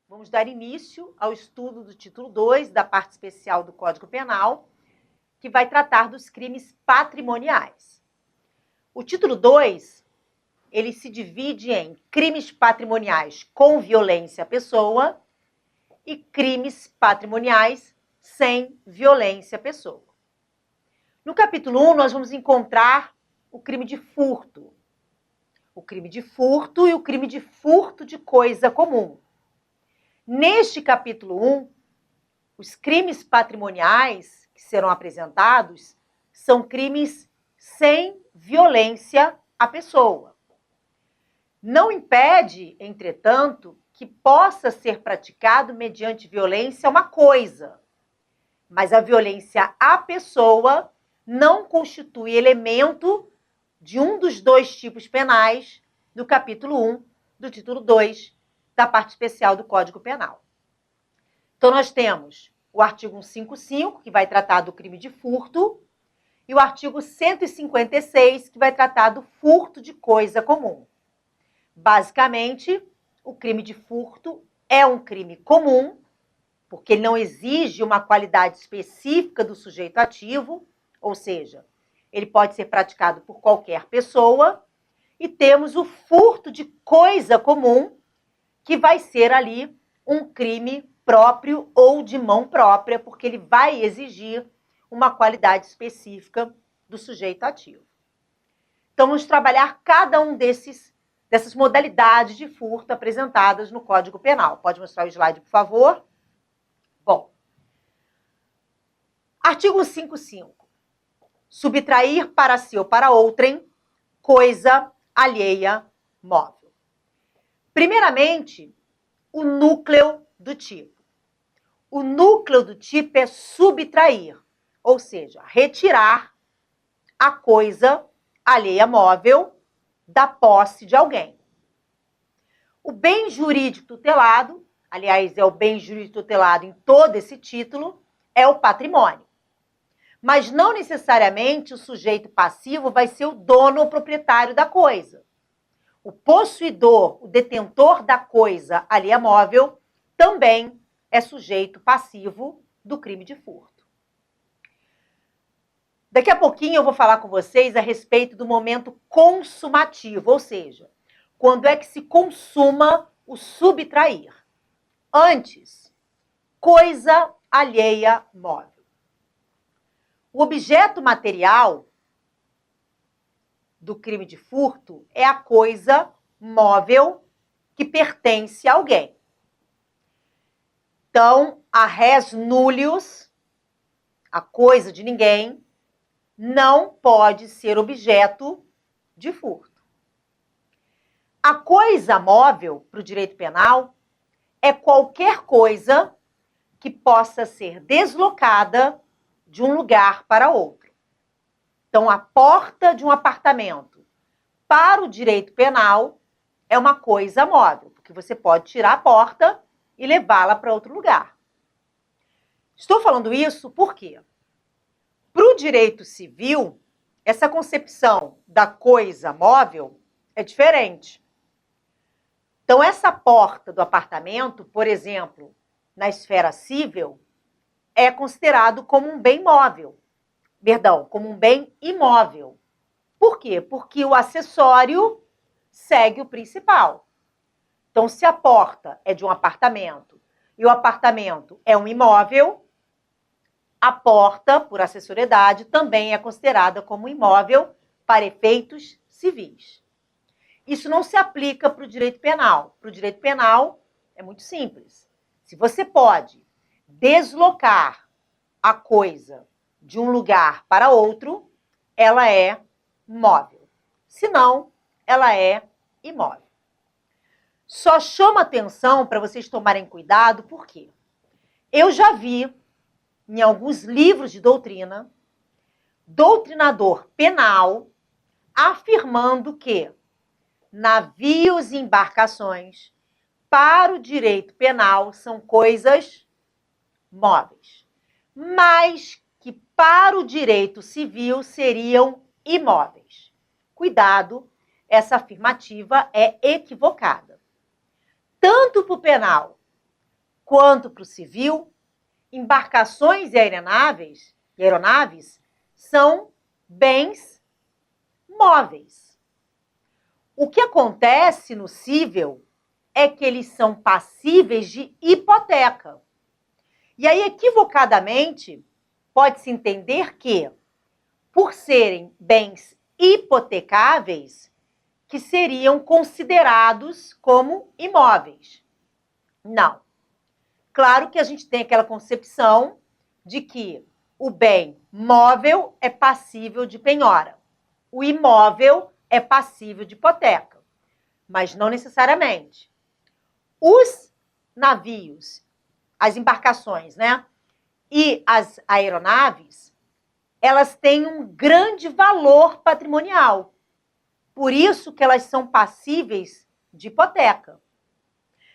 vamos dar início ao estudo do título 2 da parte especial do Código Penal, que vai tratar dos crimes patrimoniais. O título 2, ele se divide em crimes patrimoniais com violência à pessoa e crimes patrimoniais sem violência à pessoa. No capítulo 1, nós vamos encontrar o crime de furto. O crime de furto e o crime de furto de coisa comum. Neste capítulo 1, os crimes patrimoniais que serão apresentados são crimes sem violência à pessoa. Não impede, entretanto, que possa ser praticado mediante violência uma coisa, mas a violência à pessoa não constitui elemento de um dos dois tipos penais do capítulo 1 do título 2 da parte especial do Código Penal. Então, nós temos o artigo 155, que vai tratar do crime de furto, e o artigo 156, que vai tratar do furto de coisa comum. Basicamente, o crime de furto é um crime comum, porque ele não exige uma qualidade específica do sujeito ativo, ou seja, ele pode ser praticado por qualquer pessoa, e temos o furto de coisa comum, que vai ser ali um crime próprio ou de mão própria, porque ele vai exigir uma qualidade específica do sujeito ativo. Então, vamos trabalhar cada um dessas modalidades de furto apresentadas no Código Penal. Pode mostrar o slide, por favor? Bom, artigo 155. Subtrair para si ou para outrem coisa alheia móvel. Primeiramente, o núcleo do tipo. O núcleo do tipo é subtrair, ou seja, retirar a coisa alheia móvel da posse de alguém. O bem jurídico tutelado, aliás, é o bem jurídico tutelado em todo esse título, é o patrimônio. Mas não necessariamente o sujeito passivo vai ser o dono ou proprietário da coisa. O possuidor, o detentor da coisa alheia móvel, também é sujeito passivo do crime de furto. Daqui a pouquinho eu vou falar com vocês a respeito do momento consumativo, ou seja, quando é que se consuma o subtrair. Antes, coisa alheia móvel. O objeto material do crime de furto é a coisa móvel que pertence a alguém. Então, a res nullius, a coisa de ninguém, não pode ser objeto de furto. A coisa móvel, para o direito penal, é qualquer coisa que possa ser deslocada de um lugar para outro. Então, a porta de um apartamento, para o direito penal, é uma coisa móvel, porque você pode tirar a porta e levá-la para outro lugar. Estou falando isso por quê? Para o direito civil, essa concepção da coisa móvel é diferente. Então, essa porta do apartamento, por exemplo, na esfera civil, é considerado como um bem móvel. Perdão, como um bem imóvel. Por quê? Porque o acessório segue o principal. Então, se a porta é de um apartamento e o apartamento é um imóvel, a porta, por acessoriedade, também é considerada como imóvel para efeitos civis. Isso não se aplica para o direito penal. Para o direito penal, é muito simples. Se você pode deslocar a coisa de um lugar para outro, ela é móvel. Se não, ela é imóvel. Só chama atenção para vocês tomarem cuidado, por quê? Eu já vi em alguns livros de doutrina, doutrinador penal afirmando que navios e embarcações para o direito penal são coisas móveis, mas que para o direito civil seriam imóveis. Cuidado, essa afirmativa é equivocada. Tanto para o penal quanto para o civil, embarcações e aeronaves são bens móveis. O que acontece no cível é que eles são passíveis de hipoteca. E aí, equivocadamente, pode-se entender que, por serem bens hipotecáveis, que seriam considerados como imóveis. Não. Claro que a gente tem aquela concepção de que o bem móvel é passível de penhora, o imóvel é passível de hipoteca, mas não necessariamente. Os navios, as embarcações, né, e as aeronaves, elas têm um grande valor patrimonial. Por isso que elas são passíveis de hipoteca.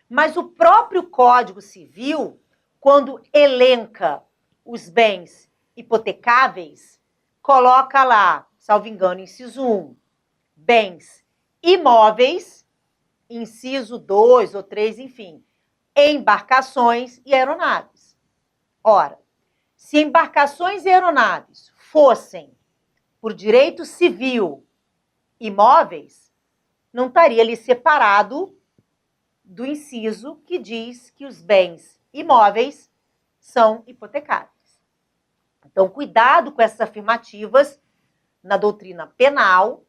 Mas o próprio Código Civil, quando elenca os bens hipotecáveis, coloca lá, salvo engano, inciso 1, bens imóveis, inciso 2 ou 3, enfim, embarcações e aeronaves. Ora, se embarcações e aeronaves fossem, por direito civil, imóveis, não estaria ali separado do inciso que diz que os bens imóveis são hipotecáveis. Então, cuidado com essas afirmativas na doutrina penal.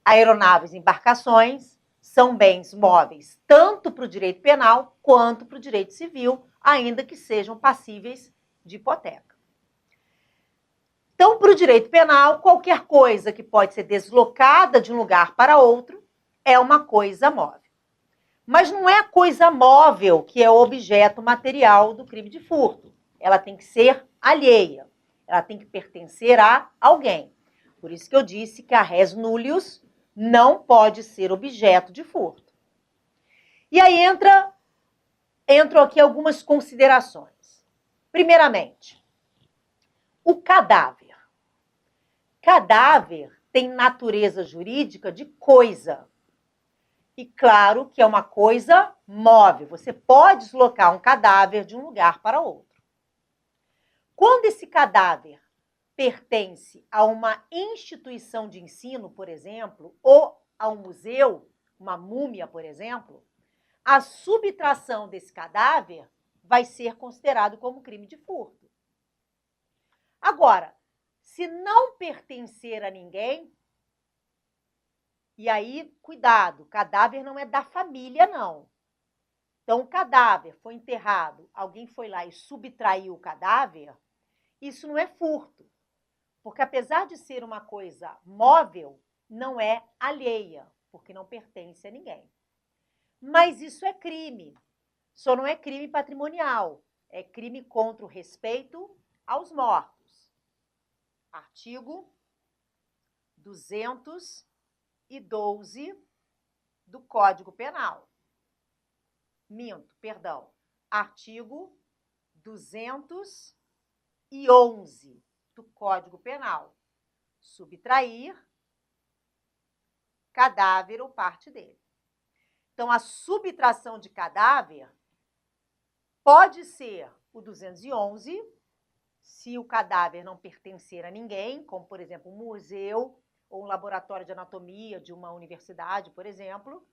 Aeronaves e embarcações são bens móveis tanto para o direito penal quanto para o direito civil, ainda que sejam passíveis de hipoteca. Então, para o direito penal, qualquer coisa que pode ser deslocada de um lugar para outro é uma coisa móvel. Mas não é a coisa móvel que é o objeto material do crime de furto. Ela tem que ser alheia. Ela tem que pertencer a alguém. Por isso que eu disse que a res nullius não pode ser objeto de furto. E aí entram aqui algumas considerações. Primeiramente, o cadáver. Cadáver tem natureza jurídica de coisa. E claro que é uma coisa móvel. Você pode deslocar um cadáver de um lugar para outro. Quando esse cadáver pertence a uma instituição de ensino, por exemplo, ou a um museu, uma múmia, por exemplo, a subtração desse cadáver vai ser considerado como crime de furto. Agora, se não pertencer a ninguém, e aí, cuidado, cadáver não é da família, não. Então, o cadáver foi enterrado, alguém foi lá e subtraiu o cadáver, isso não é furto. Porque apesar de ser uma coisa móvel, não é alheia, porque não pertence a ninguém. Mas isso é crime. Só não é crime patrimonial, é crime contra o respeito aos mortos. Artigo 212 do Código Penal. Artigo 211 do Código Penal. Subtrair cadáver ou parte dele. Então, a subtração de cadáver pode ser o 211, se o cadáver não pertencer a ninguém, como, por exemplo, um museu ou um laboratório de anatomia de uma universidade, por exemplo,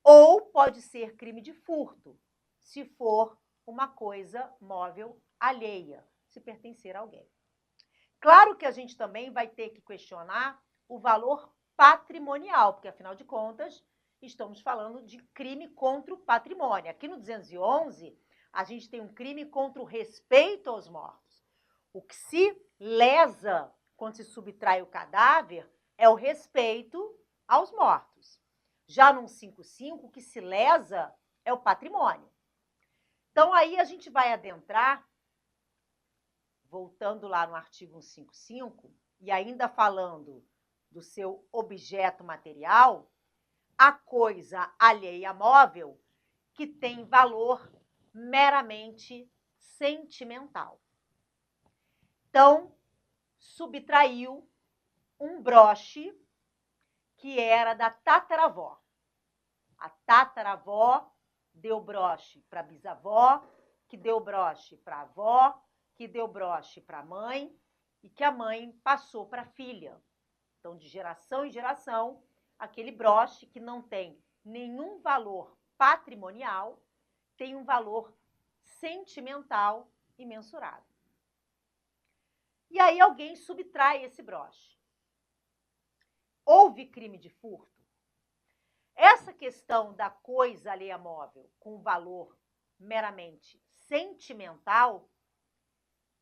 ou pode ser crime de furto, se for uma coisa móvel alheia, se pertencer a alguém. Claro que a gente também vai ter que questionar o valor patrimonial, porque, afinal de contas, estamos falando de crime contra o patrimônio. Aqui no 211, a gente tem um crime contra o respeito aos mortos. O que se lesa quando se subtrai o cadáver é o respeito aos mortos. Já no 155, o que se lesa é o patrimônio. Então, aí a gente vai adentrar, voltando lá no artigo 155, e ainda falando do seu objeto material, a coisa alheia móvel que tem valor meramente sentimental. Então, subtraiu um broche que era da tataravó. A tataravó deu broche para a bisavó, que deu broche para a avó, que deu broche para a mãe e que a mãe passou para a filha. Então, de geração em geração, aquele broche que não tem nenhum valor patrimonial, tem um valor sentimental imensurável. E aí alguém subtrai esse broche. Houve crime de furto? Essa questão da coisa alheia móvel com valor meramente sentimental,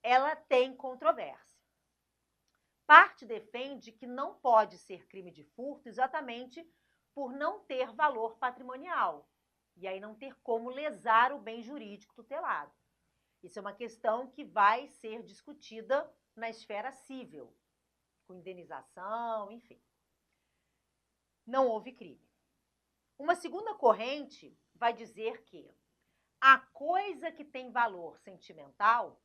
ela tem controvérsia. Parte defende que não pode ser crime de furto exatamente por não ter valor patrimonial, e aí não ter como lesar o bem jurídico tutelado. Isso é uma questão que vai ser discutida na esfera civil, com indenização, enfim. Não houve crime. Uma segunda corrente vai dizer que a coisa que tem valor sentimental,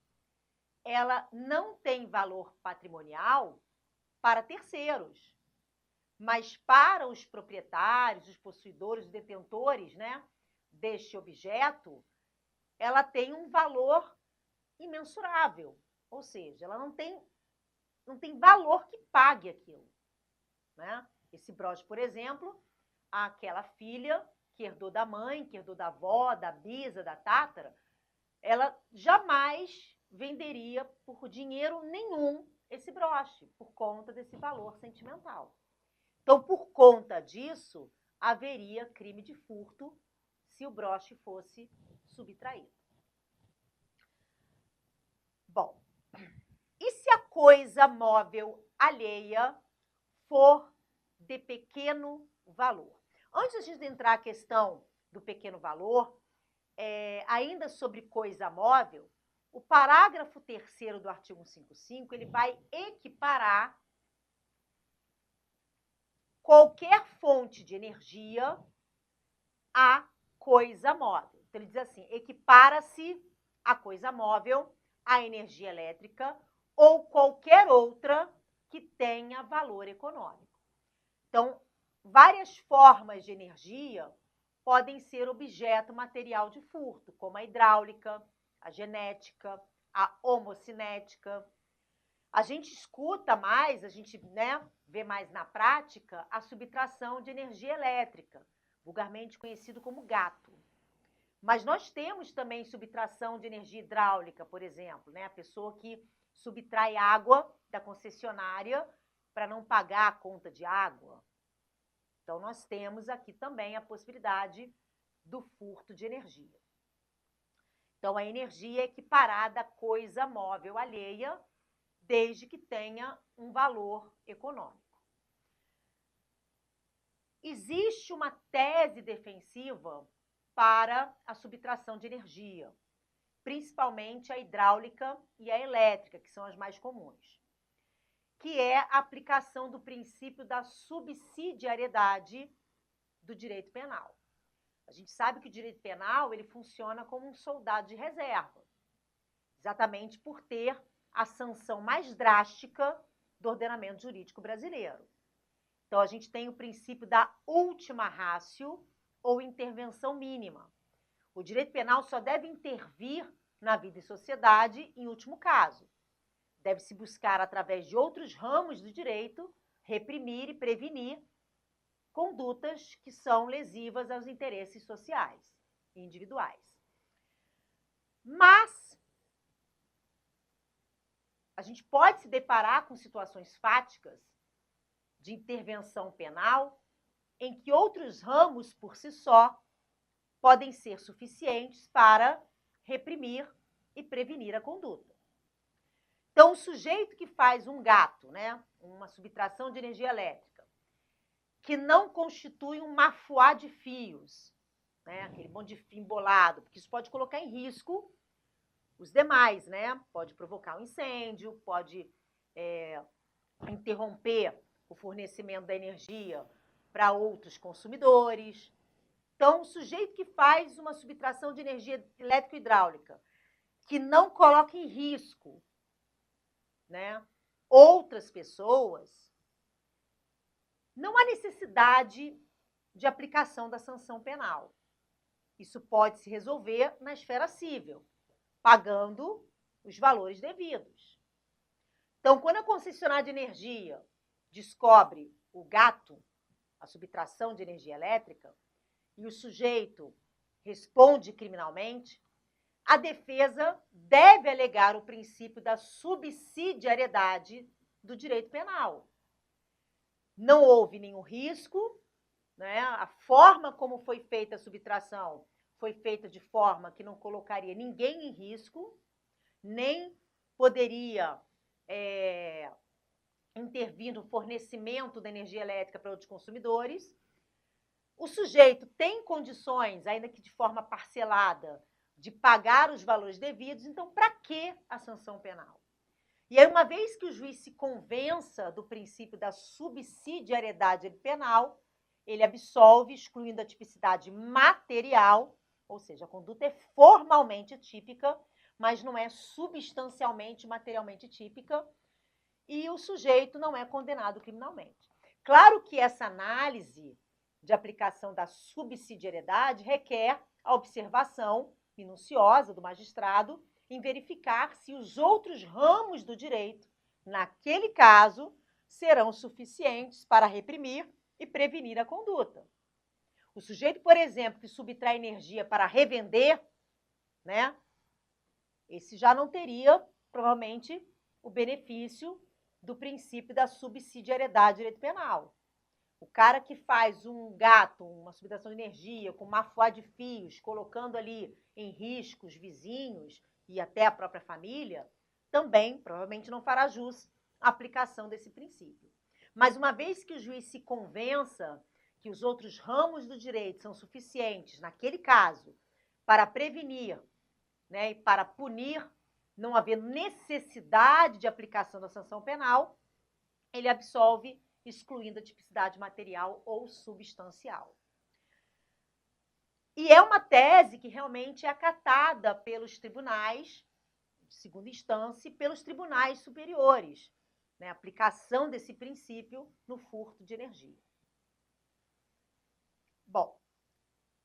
ela não tem valor patrimonial para terceiros, mas para os proprietários, os possuidores, os detentores, né, deste objeto, ela tem um valor imensurável, ou seja, ela não tem valor que pague aquilo, né? Esse broche, por exemplo, aquela filha que herdou da mãe, que herdou da avó, da bisa, da tátara, ela jamais venderia por dinheiro nenhum esse broche, por conta desse valor sentimental. Então, por conta disso, haveria crime de furto se o broche fosse subtraído. Bom, e se a coisa móvel alheia for de pequeno valor? Antes de entrar a questão do pequeno valor, ainda sobre coisa móvel, o parágrafo 3º do artigo 155, ele vai equiparar qualquer fonte de energia à coisa móvel. Então, ele diz assim, equipara-se a coisa móvel à energia elétrica ou qualquer outra que tenha valor econômico. Então, várias formas de energia podem ser objeto material de furto, como a hidráulica, a genética, a homocinética. A gente escuta mais, a gente, né, vê mais na prática a subtração de energia elétrica, vulgarmente conhecido como gato. Mas nós temos também subtração de energia hidráulica, por exemplo, né? A pessoa que subtrai água da concessionária para não pagar a conta de água. Então, nós temos aqui também a possibilidade do furto de energia. Então, a energia é equiparada à coisa móvel alheia, desde que tenha um valor econômico. Existe uma tese defensiva para a subtração de energia, principalmente a hidráulica e a elétrica, que são as mais comuns, que é a aplicação do princípio da subsidiariedade do direito penal. A gente sabe que o direito penal ele funciona como um soldado de reserva, exatamente por ter a sanção mais drástica do ordenamento jurídico brasileiro. Então, a gente tem o princípio da ultima ratio ou intervenção mínima. O direito penal só deve intervir na vida e sociedade em último caso. Deve-se buscar, através de outros ramos do direito, reprimir e prevenir condutas que são lesivas aos interesses sociais e individuais. Mas a gente pode se deparar com situações fáticas de intervenção penal em que outros ramos, por si só, podem ser suficientes para reprimir e prevenir a conduta. Então, o sujeito que faz um gato, né, uma subtração de energia elétrica, que não constitui um mafuá de fios, né, aquele monte de fio embolado, porque isso pode colocar em risco os demais, né? Pode provocar um incêndio, pode interromper o fornecimento da energia para outros consumidores. Então, o sujeito que faz uma subtração de energia elétrica e hidráulica, que não coloca em risco, né, outras pessoas, não há necessidade de aplicação da sanção penal. Isso pode se resolver na esfera civil, pagando os valores devidos. Então, quando a concessionária de energia descobre o gato, a subtração de energia elétrica, e o sujeito responde criminalmente, a defesa deve alegar o princípio da subsidiariedade do direito penal. Não houve nenhum risco, né? A forma como foi feita a subtração foi feita de forma que não colocaria ninguém em risco, nem poderia intervir no fornecimento da energia elétrica para outros consumidores. O sujeito tem condições, ainda que de forma parcelada, de pagar os valores devidos, então para que a sanção penal? E aí, uma vez que o juiz se convença do princípio da subsidiariedade penal, ele absolve, excluindo a tipicidade material, ou seja, a conduta é formalmente típica, mas não é substancialmente, materialmente típica, e o sujeito não é condenado criminalmente. Claro que essa análise de aplicação da subsidiariedade requer a observação minuciosa do magistrado em verificar se os outros ramos do direito, naquele caso, serão suficientes para reprimir e prevenir a conduta. O sujeito, por exemplo, que subtrai energia para revender, né, esse já não teria, provavelmente, o benefício do princípio da subsidiariedade do direito penal. O cara que faz um gato, uma subtração de energia, com mafuá de fios, colocando ali em risco os vizinhos e até a própria família, também provavelmente não fará jus à aplicação desse princípio. Mas uma vez que o juiz se convença que os outros ramos do direito são suficientes, naquele caso, para prevenir, né, e para punir, não haver necessidade de aplicação da sanção penal, ele absolve, excluindo a tipicidade material ou substancial. E é uma tese que realmente é acatada pelos tribunais de segunda instância e pelos tribunais superiores, né? A aplicação desse princípio no furto de energia. Bom,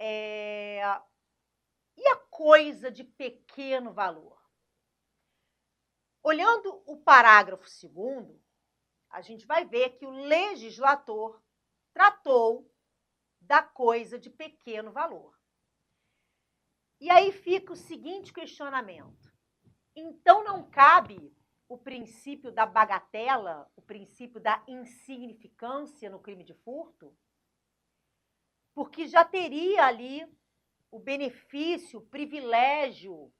e a coisa de pequeno valor? Olhando o parágrafo 2º, a gente vai ver que o legislador tratou da coisa de pequeno valor. E aí fica o seguinte questionamento. Então não cabe o princípio da bagatela, o princípio da insignificância no crime de furto? Porque já teria ali o benefício, o privilégio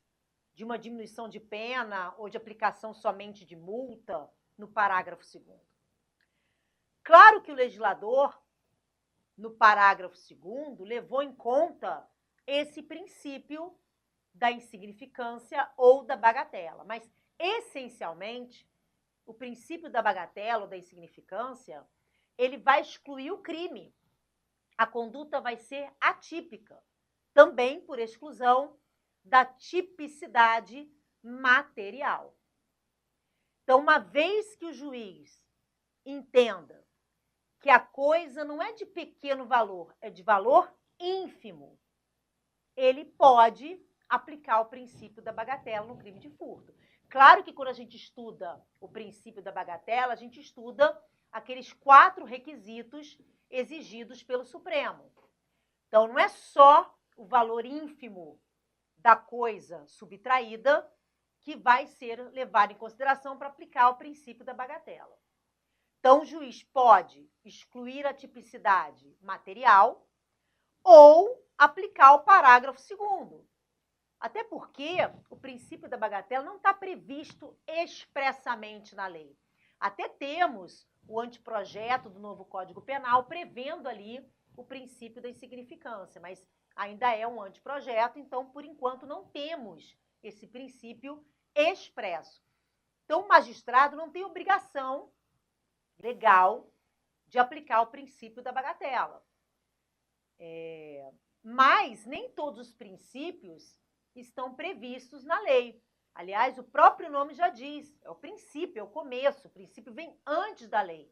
de uma diminuição de pena ou de aplicação somente de multa no parágrafo 2º. Claro que o legislador, no parágrafo 2º, levou em conta esse princípio da insignificância ou da bagatela, mas, essencialmente, o princípio da bagatela ou da insignificância, ele vai excluir o crime. A conduta vai ser atípica, também por exclusão da tipicidade material. Então, uma vez que o juiz entenda que a coisa não é de pequeno valor, é de valor ínfimo, ele pode aplicar o princípio da bagatela no crime de furto. Claro que quando a gente estuda o princípio da bagatela, a gente estuda aqueles 4 requisitos exigidos pelo Supremo. Então, não é só o valor ínfimo da coisa subtraída que vai ser levado em consideração para aplicar o princípio da bagatela. Então, o juiz pode excluir a tipicidade material ou aplicar o parágrafo 2º. Até porque o princípio da bagatela não está previsto expressamente na lei. Até temos o anteprojeto do novo Código Penal prevendo ali o princípio da insignificância, mas ainda é um anteprojeto, então, por enquanto, não temos esse princípio expresso. Então, o magistrado não tem obrigação legal de aplicar o princípio da bagatela. Mas nem todos os princípios estão previstos na lei. Aliás, o próprio nome já diz, é o princípio, é o começo, o princípio vem antes da lei.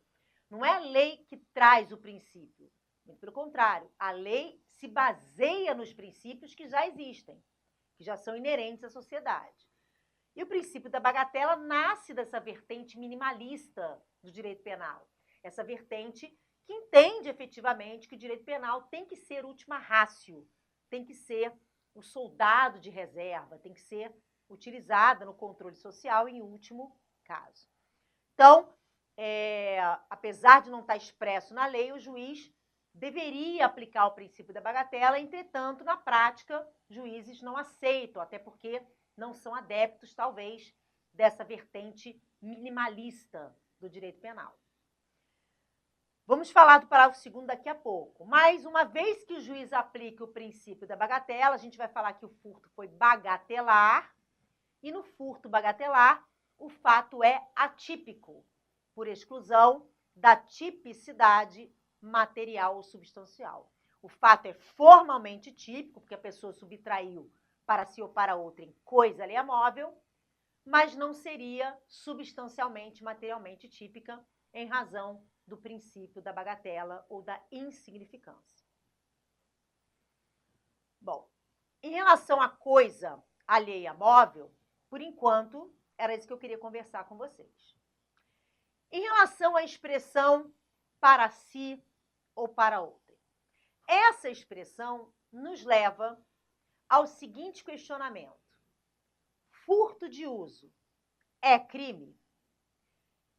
Não é a lei que traz o princípio, muito pelo contrário, a lei se baseia nos princípios que já existem, que já são inerentes à sociedade. E o princípio da bagatela nasce dessa vertente minimalista do direito penal. Essa vertente que entende efetivamente que o direito penal tem que ser última ratio, tem que ser o soldado de reserva, tem que ser utilizada no controle social em último caso. Então, apesar de não estar expresso na lei, o juiz deveria aplicar o princípio da bagatela, entretanto, na prática, juízes não aceitam, até porque não são adeptos, talvez, dessa vertente minimalista do direito penal. Vamos falar do parágrafo 2º daqui a pouco. Mas, uma vez que o juiz aplique o princípio da bagatela, a gente vai falar que o furto foi bagatelar, e no furto bagatelar, o fato é atípico, por exclusão da tipicidade material ou substancial. O fato é formalmente típico, porque a pessoa subtraiu para si ou para outra em coisa alheia móvel, mas não seria substancialmente, materialmente típica em razão do princípio da bagatela ou da insignificância. Bom, em relação à coisa alheia móvel, por enquanto, era isso que eu queria conversar com vocês. Em relação à expressão para si ou para outra, essa expressão nos leva ao seguinte questionamento: furto de uso é crime?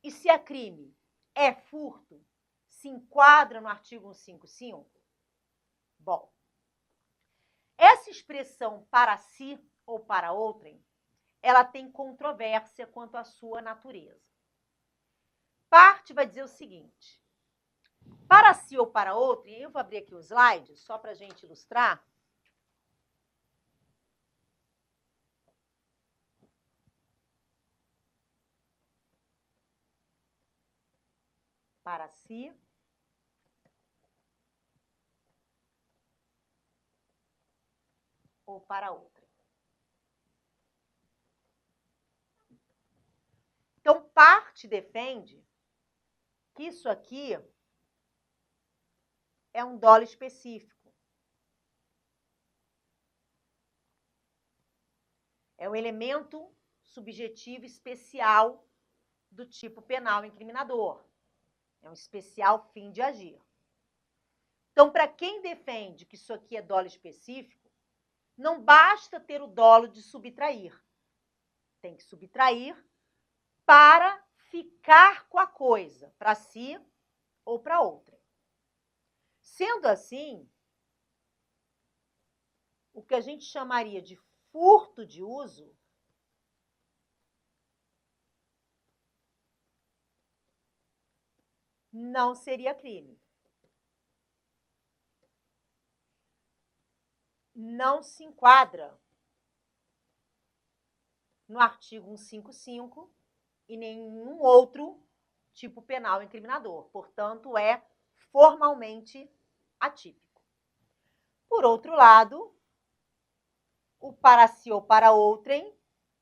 E se é crime, é furto? Se enquadra no artigo 155? Bom, essa expressão para si ou para outrem, ela tem controvérsia quanto à sua natureza. Parte vai dizer o seguinte: para si ou para outrem, eu vou abrir aqui o slide só para a gente ilustrar. Para si ou para outra. Então, parte defende que isso aqui é um dolo específico. É um elemento subjetivo especial do tipo penal incriminador. É um especial fim de agir. Então, para quem defende que isso aqui é dolo específico, não basta ter o dolo de subtrair. Tem que subtrair para ficar com a coisa, para si ou para outra. Sendo assim, o que a gente chamaria de furto de uso não seria crime. Não se enquadra no artigo 155 e nenhum outro tipo penal incriminador. Portanto, é formalmente atípico. Por outro lado, o para si ou para outrem,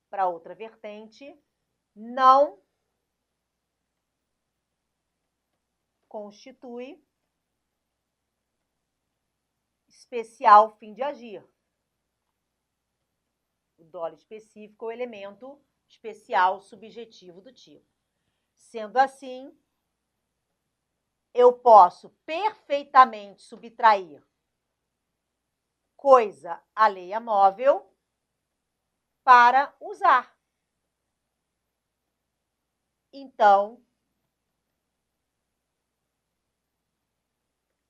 para outra vertente, não constitui especial fim de agir. O dolo específico é o elemento especial subjetivo do tipo. Sendo assim, eu posso perfeitamente subtrair coisa alheia móvel para usar. Então,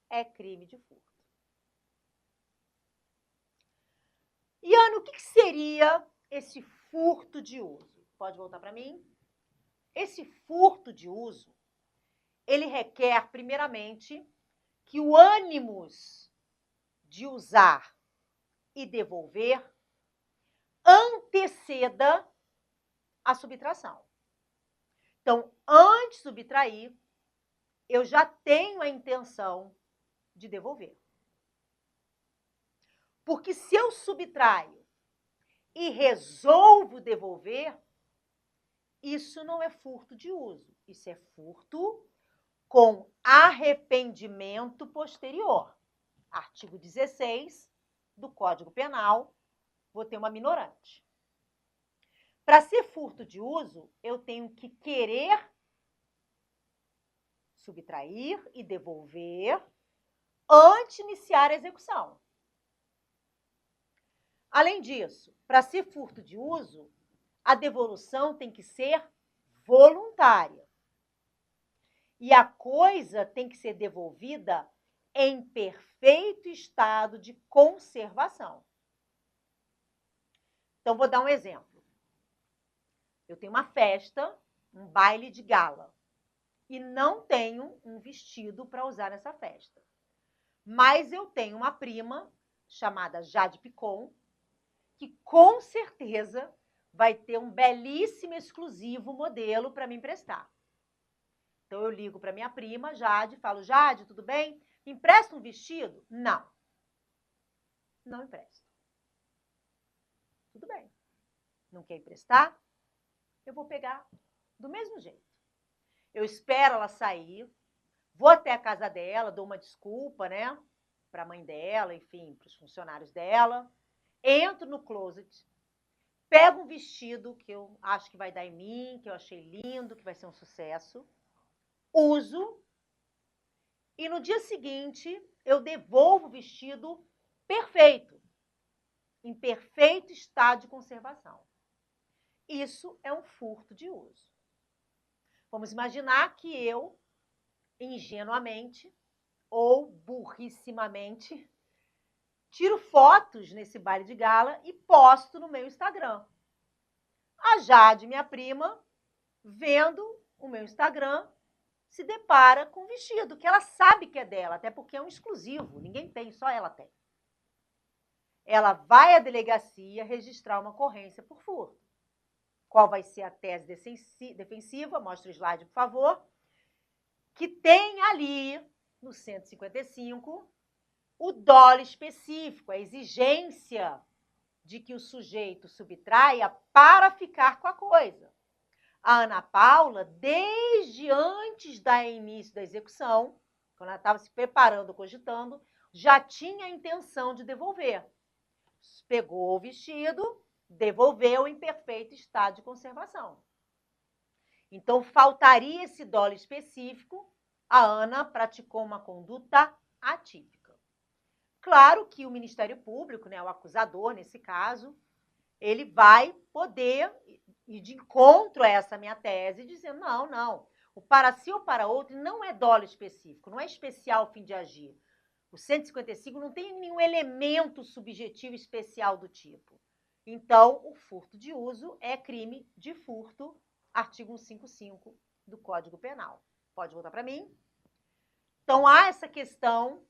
é crime de furto. E, Ana, o que seria esse furto de uso? Pode voltar para mim? Esse furto de uso, ele requer, primeiramente, que o ânimos de usar e devolver anteceda a subtração. Então, antes de subtrair, eu já tenho a intenção de devolver. Porque se eu subtraio e resolvo devolver, isso não é furto de uso, isso é furto com arrependimento posterior. Artigo 16 do Código Penal, vou ter uma minorante. Para ser furto de uso, eu tenho que querer subtrair e devolver antes de iniciar a execução. Além disso, para ser furto de uso, a devolução tem que ser voluntária. E a coisa tem que ser devolvida em perfeito estado de conservação. Então, vou dar um exemplo. Eu tenho uma festa, um baile de gala, e não tenho um vestido para usar nessa festa. Mas eu tenho uma prima chamada Jade Picon, que com certeza vai ter um belíssimo exclusivo modelo para me emprestar. Então, eu ligo para minha prima, Jade, falo, Jade, tudo bem? Me empresta um vestido? Não. Não empresto. Tudo bem. Não quer emprestar? Eu vou pegar do mesmo jeito. Eu espero ela sair, vou até a casa dela, dou uma desculpa, né? Para a mãe dela, enfim, para os funcionários dela. Entro no closet, pego um vestido que eu acho que vai dar em mim, que eu achei lindo, que vai ser um sucesso, uso, e no dia seguinte eu devolvo o vestido perfeito, em perfeito estado de conservação. Isso é um furto de uso. Vamos imaginar que eu, ingenuamente ou burrissimamente, tiro fotos nesse baile de gala e posto no meu Instagram. A Jade, minha prima, vendo o meu Instagram, se depara com um vestido que ela sabe que é dela, até porque é um exclusivo, ninguém tem, só ela tem. Ela vai à delegacia registrar uma ocorrência por furto. Qual vai ser a tese defensiva? Mostra o slide, por favor. Que tem ali, no 155, o dolo específico, a exigência de que o sujeito subtraia para ficar com a coisa. A Ana Paula, desde antes do início da execução, quando ela estava se preparando, cogitando, já tinha a intenção de devolver. Pegou o vestido, devolveu em perfeito estado de conservação. Então, faltaria esse dolo específico, a Ana praticou uma conduta atípica. Claro que o Ministério Público, né, o acusador nesse caso, ele vai poder ir de encontro a essa minha tese, dizendo, não, o para si ou para outro não é dolo específico, não é especial fim de agir. O 155 não tem nenhum elemento subjetivo especial do tipo. Então, o furto de uso é crime de furto, artigo 155 do Código Penal. Pode voltar para mim? Então, há essa questão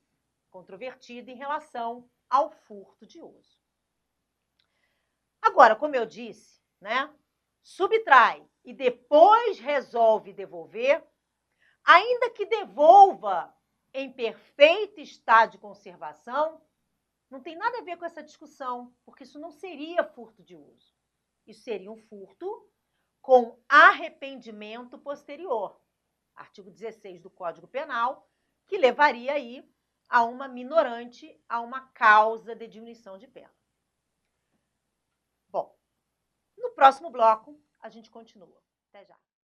controvertida em relação ao furto de uso. Agora, como eu disse, né, subtrai e depois resolve devolver, ainda que devolva em perfeito estado de conservação, não tem nada a ver com essa discussão, porque isso não seria furto de uso. Isso seria um furto com arrependimento posterior. Artigo 16 do Código Penal, que levaria aí a uma minorante, a uma causa de diminuição de pena. Bom, no próximo bloco, a gente continua. Até já.